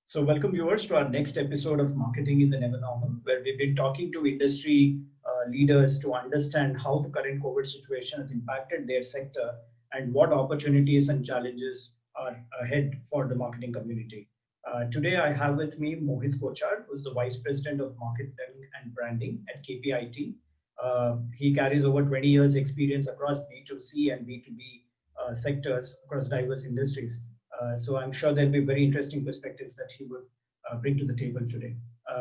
So, welcome viewers to our next episode of Marketing in the Never Normal, where we've been talking to industry leaders to understand how the current COVID situation has impacted their sector and what opportunities and challenges are ahead for the marketing community. Today, I have with me Mohit Kochar, who's the Vice President of Marketing and Branding at KPIT. He carries over 20 years experience across B2C and B2B sectors across diverse industries. So I'm sure there'll be very interesting perspectives that he will bring to the table today.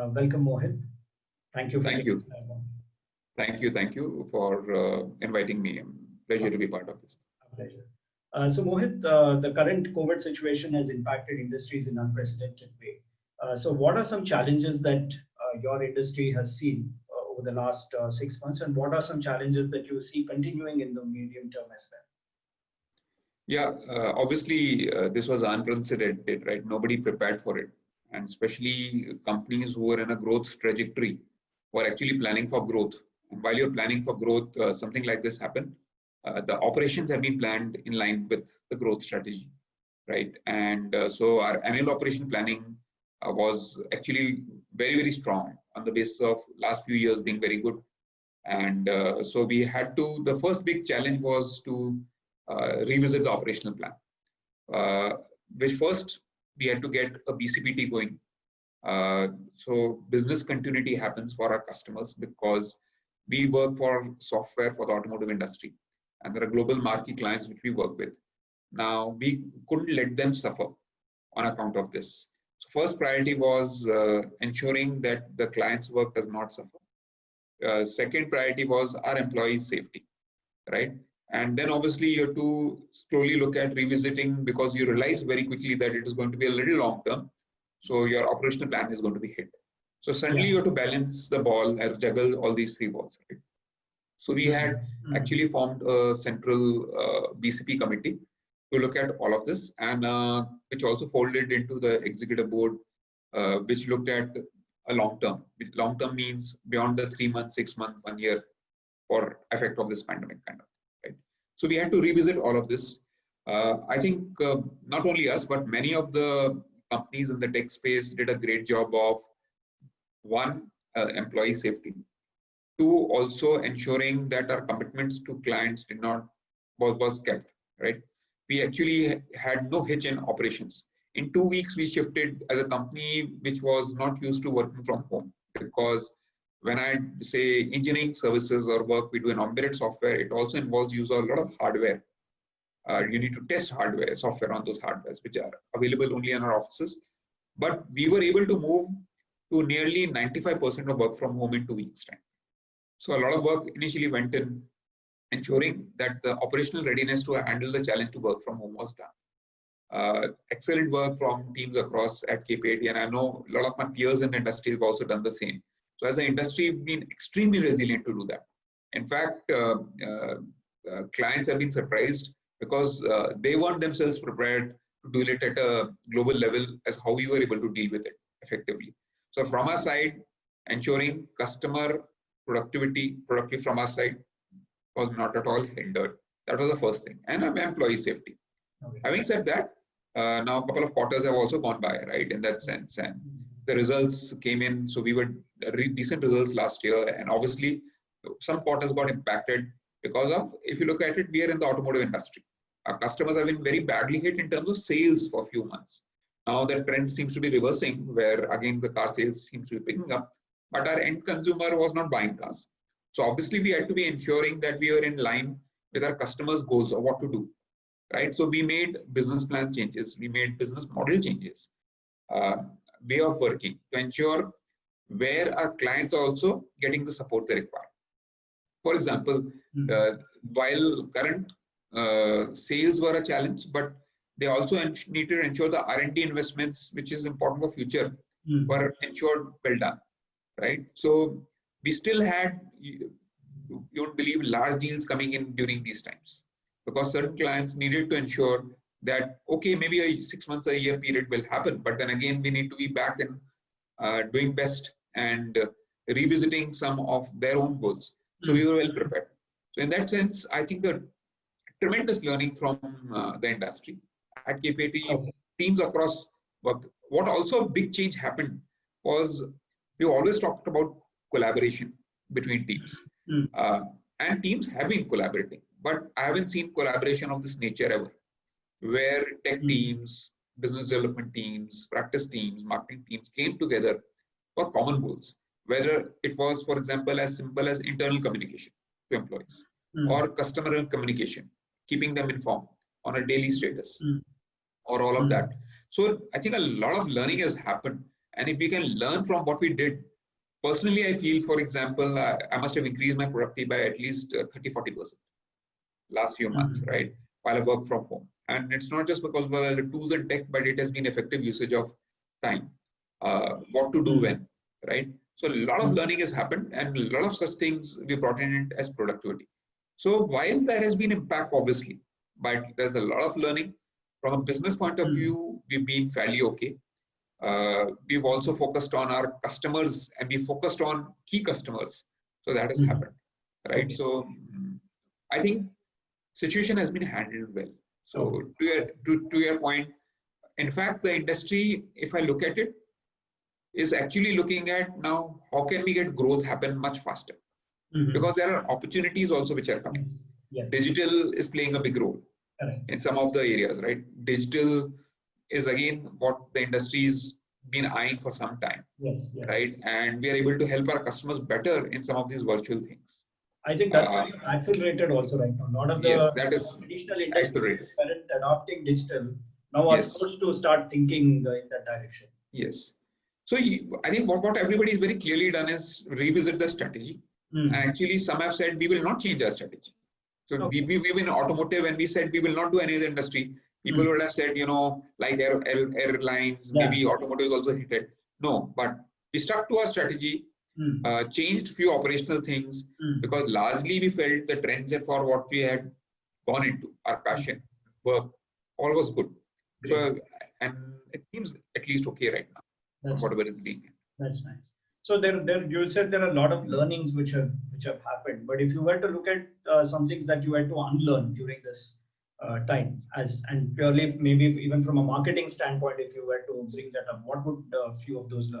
Welcome, Mohit. Thank you for Thank taking you. the time on. Thank you for inviting me. Pleasure to be part of this. A pleasure. So Mohit, the current COVID situation has impacted industries in unprecedented way. So what are some challenges that your industry has seen over the last 6 months, and what are some challenges that you see continuing in the medium term as well? Yeah, obviously this was unprecedented, right? Nobody prepared for it, and especially companies who were in a growth trajectory were actually planning for growth. And while you're planning for growth, something like this happened. The operations have been planned in line with the growth strategy, right? And so our annual operation planning was actually very strong on the basis of last few years being very good. And so we had to. The first big challenge was to revisit the operational plan, which first we had to get a BCPT going. So business continuity happens for our customers because we work for software for the automotive industry, and there are global marquee clients which we work with. Now we couldn't let them suffer on account of this. So first priority was ensuring that the client's work does not suffer. Second priority was our employees' safety, right? And then obviously you have to slowly look at revisiting, because you realize very quickly that it is going to be a little long term. So your operational plan is going to be hit. So suddenly you have to balance the ball and juggle all these three balls, right? So we had actually formed a central BCP committee to look at all of this, and which also folded into the executive board, which looked at a long term. Long term means beyond the 3 months, 6 months, 1 year for effect of this pandemic kind of. So we had to revisit all of this. I think not only us, but many of the companies in the tech space did a great job of, one, employee safety. Two, also ensuring that our commitments to clients was kept, right? We actually had no hitch in operations. In 2 weeks, we shifted as a company which was not used to working from home, because when I say engineering services or work we do in embedded software, it also involves use of a lot of hardware. You need to test hardware, software on those hardwares, which are available only in our offices. But we were able to move to nearly 95% of work from home in 2 weeks' time. So a lot of work initially went in ensuring that the operational readiness to handle the challenge to work from home was done. Excellent work from teams across at KPIT, and I know a lot of my peers in the industry have also done the same. So as an industry, we've been extremely resilient to do that. In fact, clients have been surprised because they weren't themselves prepared to do it at a global level as how we were able to deal with it effectively. So from our side, ensuring customer productivity from our side was not at all hindered. That was the first thing. And employee safety. Okay. Having said that, now a couple of quarters have also gone by, right, in that sense. And the results came in. So we were decent results last year. And obviously, some quarters got impacted because of, if you look at it, we are in the automotive industry. Our customers have been very badly hit in terms of sales for a few months. Now that trend seems to be reversing, where again the car sales seems to be picking up, but our end consumer was not buying cars. So obviously we had to be ensuring that we are in line with our customers' goals of what to do, right? So we made business plan changes, we made business model changes, way of working to ensure where our clients are also getting the support they require. For example, while current sales were a challenge, but they also need to ensure the R&D investments, which is important for future, were ensured well done, right? So we still had, you won't believe, large deals coming in during these times, because certain clients needed to ensure that, okay, maybe a 6 months, a year period will happen, but then again, we need to be back and doing best and revisiting some of their own goals. So we were well prepared. So in that sense, I think a tremendous learning from the industry. At KPIT, teams across But what also a big change happened was we always talked about collaboration between teams. Uh, and teams have been collaborating, but I haven't seen collaboration of this nature ever, where tech teams, business development teams, practice teams, marketing teams came together for common goals, whether it was, for example, as simple as internal communication to employees or customer communication, keeping them informed on a daily status or all of that. So I think a lot of learning has happened. And if we can learn from what we did, personally, I feel, for example, I must have increased my productivity by at least 30-40% last few months, right? While I work from home. And it's not just because of the tools and tech, but it has been effective usage of time, what to do when, right? So a lot of learning has happened and a lot of such things we brought in it as productivity. So while there has been impact, obviously, but there's a lot of learning. From a business point of view, we've been fairly okay. We've also focused on our customers and we focused on key customers. So that has happened, right? Okay. So I think situation has been handled well. So to your point, in fact, the industry, if I look at it, is actually looking at now how can we get growth happen much faster? Because there are opportunities also which are coming. Yes. Digital is playing a big role in some of the areas, right? Digital is again what the industry's been eyeing for some time, right? And we are able to help our customers better in some of these virtual things. I think that's accelerated also right now. A lot of the traditional industries weren't adopting digital. Now are forced to start thinking in that direction. Yes. So I think what everybody is very clearly done is revisit the strategy. And actually, some have said we will not change our strategy. So we've been automotive and we said we will not do any other industry. People would have said, like airlines, maybe automotive is also hit it. No, but we stuck to our strategy, changed few operational things because largely we felt the trends and for what we had gone into, our passion, work, all was good. So, and it seems at least okay right now, whatever is being. That's nice. So there, you said there are a lot of learnings which have happened. But if you were to look at some things that you had to unlearn during this time, and purely maybe even from a marketing standpoint, if you were to bring that up, what would a few of those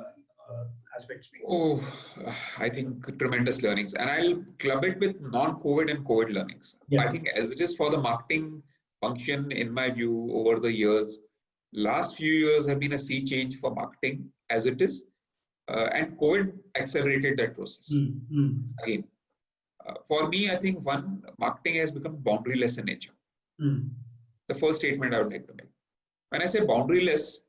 aspects be? Oh, I think tremendous learnings, and I'll club it with non-COVID and COVID learnings. I think as it is for the marketing function, in my view, over the years, last few years have been a sea change for marketing as it is. And COVID accelerated that process. Again, for me, I think one, marketing has become boundaryless in nature. The first statement I would like to make. When I say boundaryless,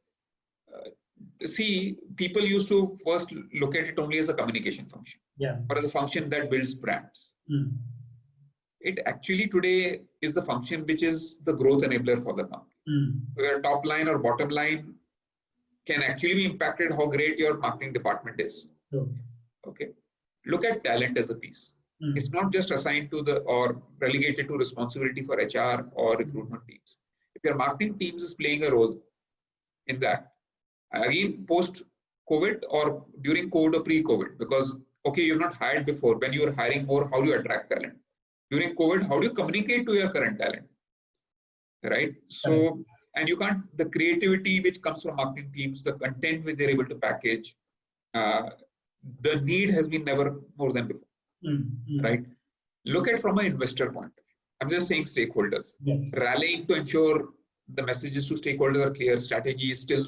see, people used to first look at it only as a communication function, or as a function that builds brands. It actually today is the function which is the growth enabler for the company. Where top line or bottom line can actually be impacted how great your marketing department is. Okay. Look at talent as a piece. It's not just assigned to or relegated to responsibility for HR or recruitment teams. If your marketing teams is playing a role in that, again, post COVID or during COVID or pre-COVID, because, okay, you've not hired before. When you are hiring more, how do you attract talent? During COVID, how do you communicate to your current talent? Right? So, and you can't, the creativity which comes from marketing teams, the content which they're able to package, the need has been never more than before, right? Look at from an investor point of view. I'm just saying stakeholders, rallying to ensure the messages to stakeholders are clear, strategy is still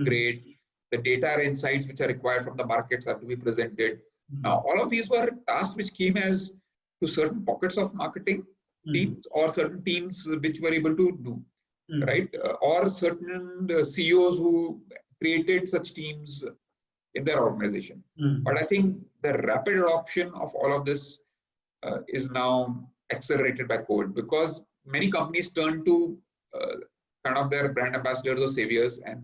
great, the data or insights which are required from the markets have to be presented. Now, all of these were tasks which came as to certain pockets of marketing teams or certain teams which were able to do. Right? Or certain CEOs who created such teams in their organization. But I think the rapid adoption of all of this is now accelerated by COVID because many companies turn to kind of their brand ambassadors or saviors. And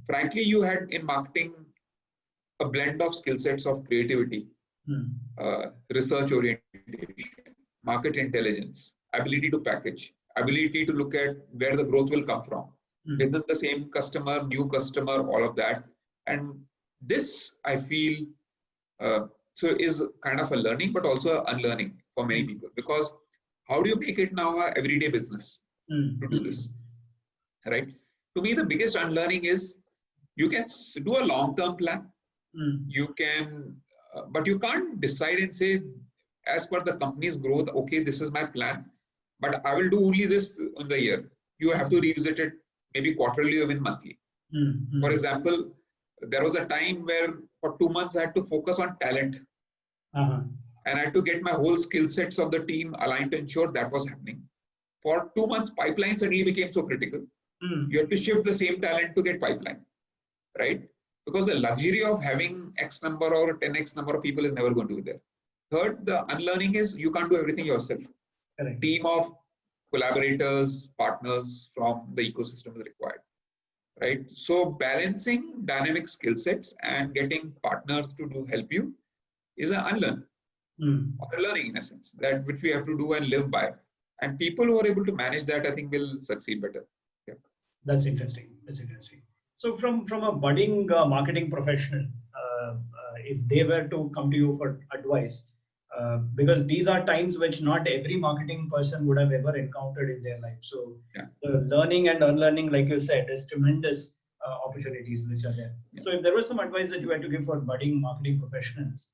frankly, you had in marketing a blend of skill sets of creativity, research orientation, market intelligence, ability to package, ability to look at where the growth will come from within the same customer, new customer, all of that. And this, I feel, so is kind of a learning, but also unlearning for many people. Because how do you make it now a everyday business to do this? Right? To me, the biggest unlearning is You can do a long-term plan. Mm. You can, but you can't decide and say, as per the company's growth, okay, this is my plan, but I will do only this in the year. You have to revisit it maybe quarterly or even monthly. For example, there was a time where for 2 months I had to focus on talent. And I had to get my whole skill sets of the team aligned to ensure that was happening. For 2 months, pipeline suddenly became so critical. You had to shift the same talent to get pipeline, right? Because the luxury of having X number or 10X number of people is never going to be there. Third, the unlearning is you can't do everything yourself. Correct. Team of collaborators, partners from the ecosystem is required, right? So balancing dynamic skill sets and getting partners to help you is an unlearn or a learning in a sense, that which we have to do and live by. And people who are able to manage that, I think, will succeed better. Yeah. That's interesting. That's interesting. So from a budding marketing professional, if they were to come to you for advice, because these are times which not every marketing person would have ever encountered in their life. So the learning and unlearning, like you said, is tremendous opportunities which are there. So if there was some advice that you had to give for budding marketing professionals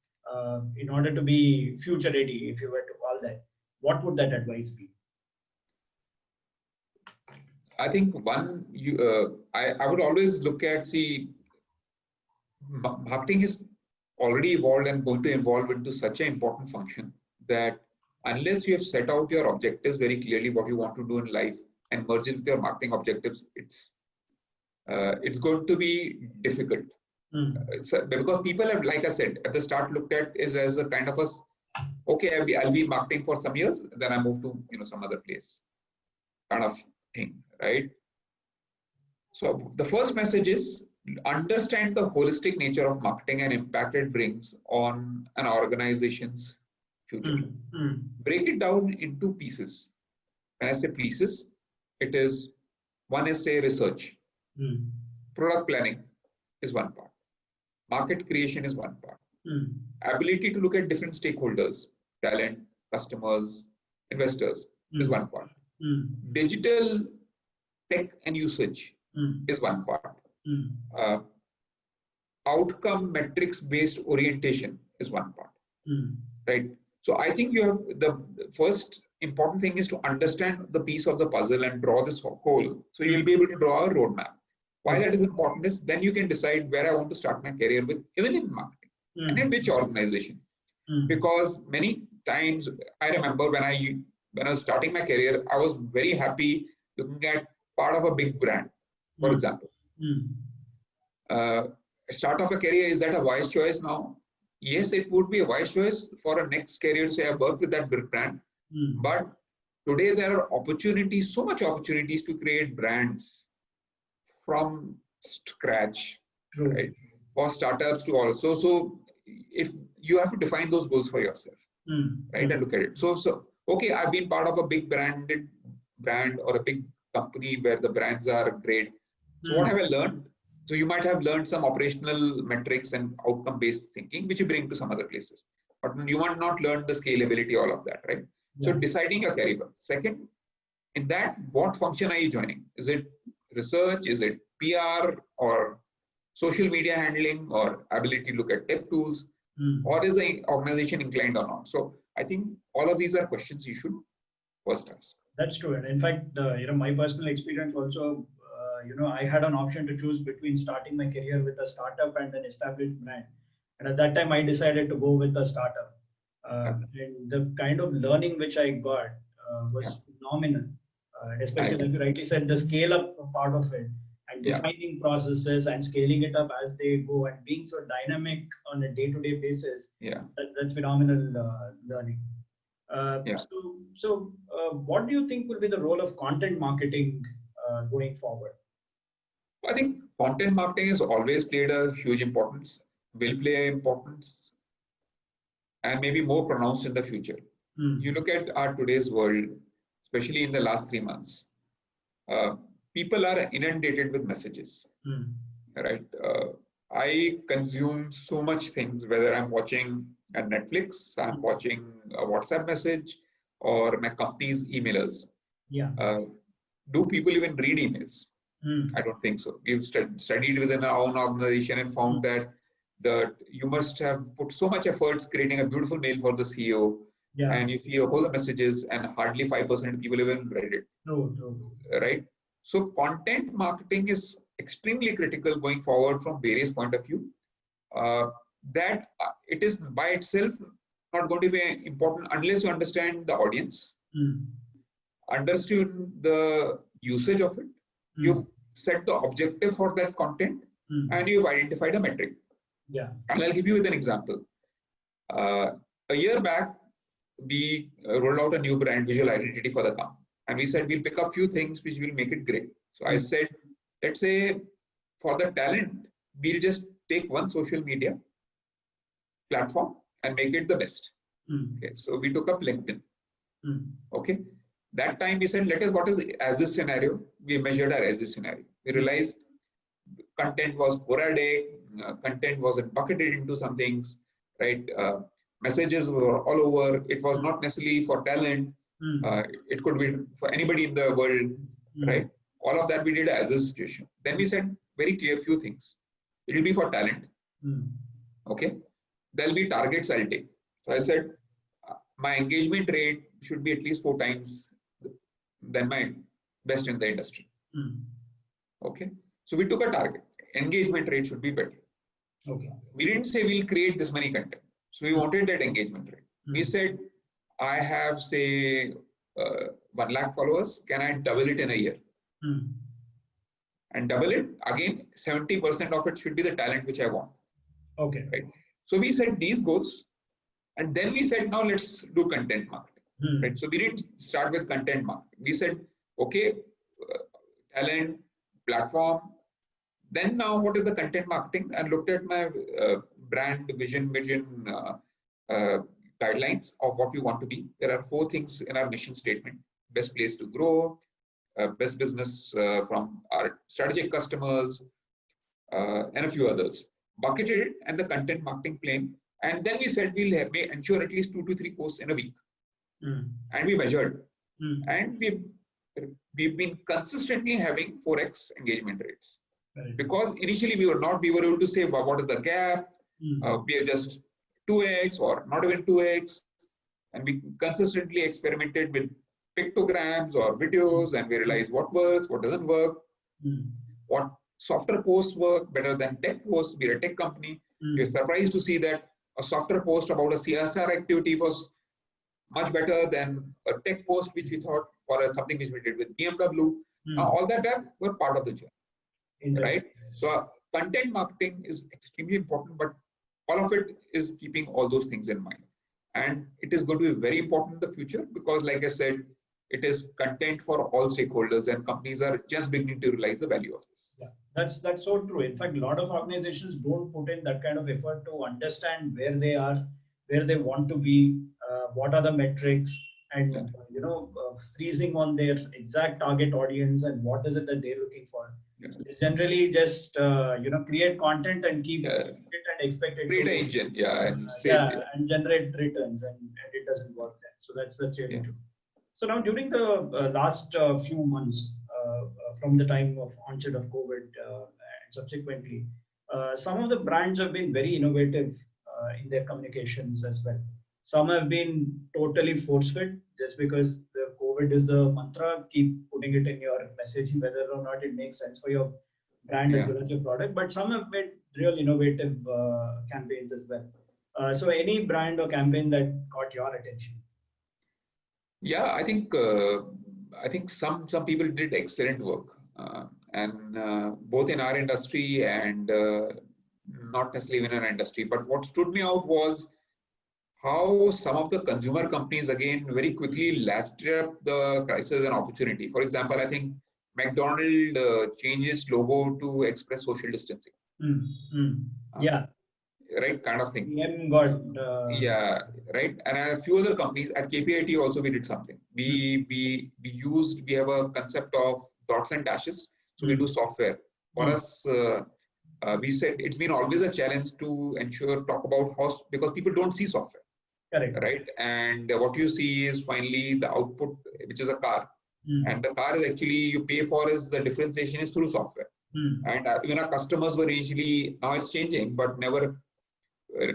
in order to be future ready, if you were to call that, what would that advice be? I think one, I would always look at, marketing is already evolved and going to evolve into such an important function that unless you have set out your objectives very clearly, what you want to do in life, and merge it with your marketing objectives, it's going to be difficult. Because people have, like I said, at the start looked at it as a kind of okay, I'll be marketing for some years, then I move to some other place kind of thing, right? So the first message is understand the holistic nature of marketing and impact it brings on an organization's future. Break it down into pieces. When I say pieces, it is one is say research, product planning is one part, market creation is one part, ability to look at different stakeholders, talent, customers, investors is one part, digital tech and usage is one part, outcome metrics based orientation is one part, right? So I think you have the first important thing is to understand the piece of the puzzle and draw this whole. So you will be able to draw a roadmap. Why that is important is then you can decide where I want to start my career with, even in marketing, and in which organization. Because many times I remember when I was starting my career, I was very happy looking at part of a big brand, for example. Start of a career, is that a wise choice now? Yes, it would be a wise choice for a next career. Say I work with that big brand, but today there are opportunities, so much opportunities to create brands from scratch, right? For startups to also. So if you have to define those goals for yourself, right, and look at it. So okay, I've been part of a big brand or a big company where the brands are great. So what have I learned? So you might have learned some operational metrics and outcome-based thinking, which you bring to some other places. But you might not learn the scalability, all of that, right? So deciding your career. Second, in that, what function are you joining? Is it research? Is it PR or social media handling or ability to look at tech tools? Or is the organization inclined or not? So I think all of these are questions you should first ask. That's true. And in fact, my personal experience also, I had an option to choose between starting my career with a startup and an established brand. And at that time, I decided to go with a startup. And the kind of learning which I got was phenomenal. Especially, like you rightly said, the scale up part of it and defining processes and scaling it up as they go and being so dynamic on a day-to-day basis. That's phenomenal learning. So what do you think will be the role of content marketing going forward? I think content marketing has always played a huge importance, will play importance, and maybe more pronounced in the future. You look at our today's world, especially in the last 3 months, people are inundated with messages, right? I consume so much things, whether I'm watching a Netflix, I'm watching a WhatsApp message, or my company's emailers. Do people even read emails? Mm. I don't think so. We've studied within our own organization and found that you must have put so much efforts creating a beautiful mail for the CEO, Yeah. and you see a whole of messages, and hardly 5% of people even read it. True. True. Right? So content marketing is extremely critical going forward from various point of view. That it is by itself not going to be important unless you understand the audience, Mm. understand the usage of it, you've set the objective for that content, and you've identified a metric. Yeah. And I'll give you with an example. A year back, we rolled out a new brand visual identity for the company. And we said we'll pick up a few things which will make it great. So I said, let's say for the talent, we'll just take one social media platform and make it the best. Okay, so we took up LinkedIn. Okay, that time we said, what is as this scenario? We measured our as this scenario. We realized content was sporadic, content wasn't bucketed into some things, right? Messages were all over. It was not necessarily for talent. It could be for anybody in the world, right? All of that we did as a situation. Then we said very clear few things. It will be for talent. Okay. There'll be targets I'll take. So I said my engagement rate should be at least 4 times than my best in the industry. Okay. So we took a target. Engagement rate should be better. Okay. We didn't say we'll create this many content. So we wanted that engagement rate. We said, I have say 1 lakh followers. Can I double it in a year? And double it again, 70% of it should be the talent which I want. Okay. Right. So we set these goals, and then we said, now let's do content marketing. Right. So we didn't start with content marketing. We said, okay, talent, platform. Then now what is the content marketing? And looked at my brand vision guidelines of what we want to be. There are 4 things in our mission statement: best place to grow, best business from our strategic customers, and a few others. Bucketed it and the content marketing plan. And then we said we'll ensure at least 2 to 3 posts in a week. And we measured. And we've been consistently having 4x engagement rates. Because initially we were able to say, well, what is the gap? We are just 2x or not even 2x. And we consistently experimented with pictograms or videos, and we realized what works, what doesn't work, what softer posts work better than tech posts. We're a tech company. We're surprised to see that a softer post about a CSR activity was much better than a tech post, which we thought for something which we did with BMW. Now, all that were part of the journey, right? So content marketing is extremely important, but all of it is keeping all those things in mind. And it is going to be very important in the future because, like I said, it is content for all stakeholders, and companies are just beginning to realize the value of this. Yeah, that's so true. In fact, a lot of organizations don't put in that kind of effort to understand where they are, where they want to be, what are the metrics, and freezing on their exact target audience and what is it that they're looking for. They generally just create content and keep it and expect it create to an engine, and generate returns, and it doesn't work then. So that's really true. So now during the last few months, from the time of onset of COVID and subsequently, some of the brands have been very innovative in their communications as well. Some have been totally force-fed just because the COVID is the mantra, keep putting it in your messaging, whether or not it makes sense for your brand as well as your product. But some have made real innovative campaigns as well. So any brand or campaign that caught your attention? Yeah, I think some people did excellent work, and both in our industry and not necessarily in our industry. But what stood me out was how some of the consumer companies again very quickly latched up the crisis and opportunity. For example, I think McDonald's changes logo to express social distancing. Yeah. Right, kind of thing. Yeah, right. And a few other companies at KPIT also we did something. We have a concept of dots and dashes. So we do software. For us, we said it's been always a challenge to talk about how, because people don't see software. Correct. Right. And what you see is finally the output, which is a car. And the car is actually you pay for is the differentiation is through software. And even our customers were initially, now it's changing, but never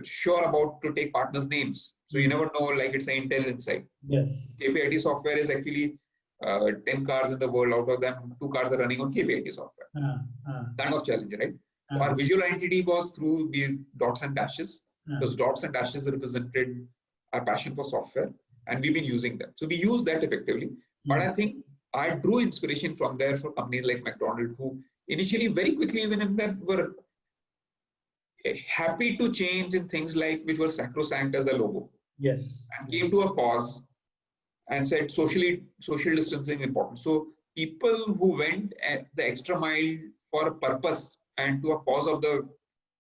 sure about to take partners' names. So you never know, like it's an Intel inside. Yes. KPIT software is actually 10 cars in the world, out of them, 2 cars are running on KPIT software. Kind of challenge, right? So our visual identity was through the dots and dashes. Those dots and dashes represented our passion for software, and we've been using them. So we use that effectively. But I think I drew inspiration from there for companies like McDonald's, who initially very quickly, even if they were happy to change in things like which were sacrosanct as a logo. Yes. And came to a cause and said social distancing important. So people who went the extra mile for a purpose and to a cause of the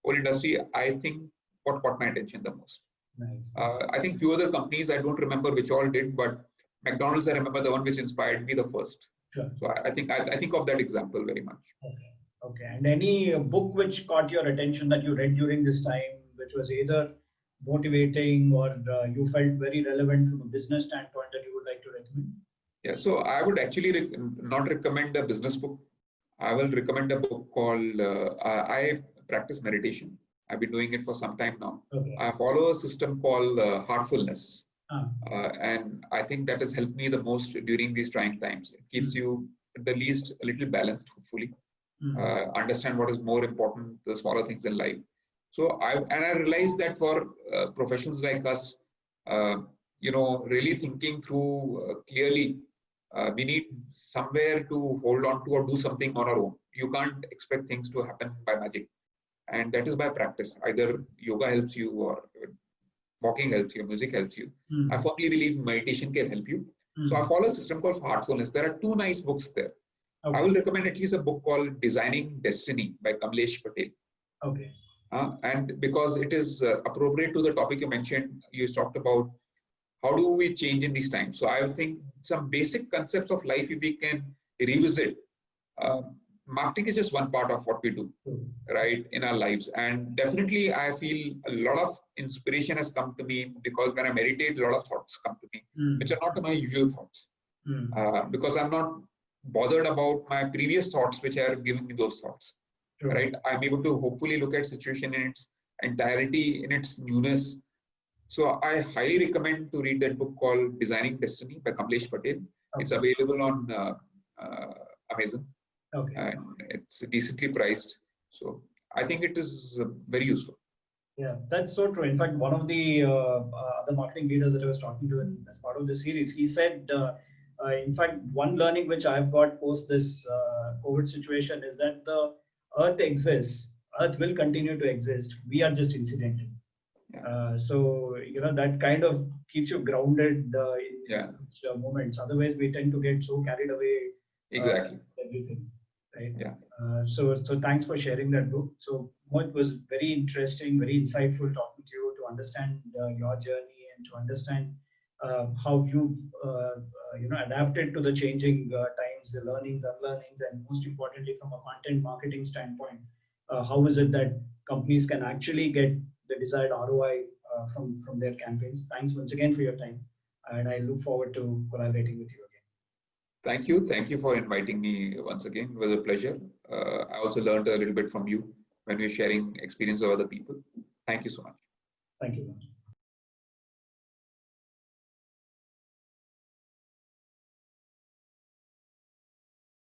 whole industry, I think what caught my attention the most. Nice. I think few other companies, I don't remember which all did, but McDonald's, I remember the one which inspired me the first. Sure. So I think of that example very much. Okay. Okay. And any book which caught your attention that you read during this time, which was either motivating or you felt very relevant from a business standpoint that you would like to recommend? Yeah. So I would actually not recommend a business book. I will recommend a book called I practice meditation. I've been doing it for some time now. Okay. I follow a system called heartfulness. And I think that has helped me the most during these trying times. It keeps you at the least a little balanced, hopefully. Understand what is more important, the smaller things in life. So I realized that for professionals like us, really thinking through clearly, we need somewhere to hold on to or do something on our own. You can't expect things to happen by magic. And that is by practice. Either yoga helps you or walking helps you, music helps you. I firmly believe meditation can help you. So I follow a system called Heartfulness. There are 2 nice books there. Okay. I will recommend at least a book called Designing Destiny by Kamlesh Patel. Okay. And because it is appropriate to the topic you mentioned, you talked about how do we change in these times. So I think some basic concepts of life, if we can revisit, marketing is just one part of what we do, right, in our lives. And definitely I feel a lot of inspiration has come to me because when I meditate, a lot of thoughts come to me, which are not my usual thoughts. Because I'm not bothered about my previous thoughts, which are giving me those thoughts, right? I'm able to hopefully look at situation in its entirety, in its newness. So I highly recommend to read that book called Designing Destiny by Kamlesh Patel. Okay. It's available on Amazon. Okay. And it's decently priced. So I think it is very useful. Yeah, that's so true. In fact, one of the other marketing leaders that I was talking to as part of the series, he said, in fact, one learning which I've got post this COVID situation is that the Earth exists. Earth will continue to exist. We are just incidental. Yeah. So, that kind of keeps you grounded in moments. Otherwise, we tend to get so carried away. Exactly. Everything. Right? Yeah. So thanks for sharing that book. So Mohit, was very interesting, very insightful talking to you to understand your journey and to understand how you've adapted to the changing times, the learnings, unlearnings, and most importantly, from a content marketing standpoint, how is it that companies can actually get the desired ROI from their campaigns? Thanks once again for your time, and I look forward to collaborating with you again. Thank you. Thank you for inviting me once again. It was a pleasure. I also learned a little bit from you when we're sharing experience of other people. Thank you so much. Thank you.